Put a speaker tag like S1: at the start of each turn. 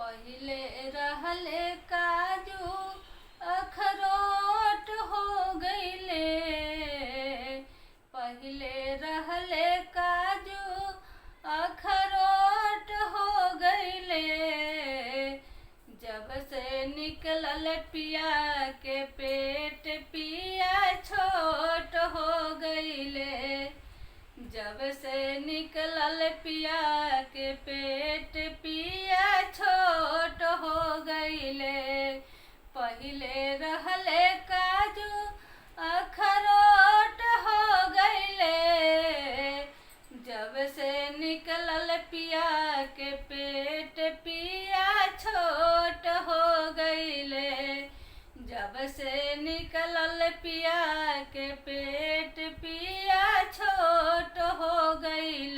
S1: पहिले रहले काजू अखरोट हो गईले। पहिले रहले काजू अखरोट हो गईले। जब से निकलल पिया के पेट पिया छोट हो गईले। जब से निकलल पिया के पेट पिया छोट हो गईले। पहिले रहले काजू अखरोट हो गईले। जब से निकलल पिया के पेट पिया छोट हो गईले। जब से निकलल पिया के पेट पिया छोट हो गईले।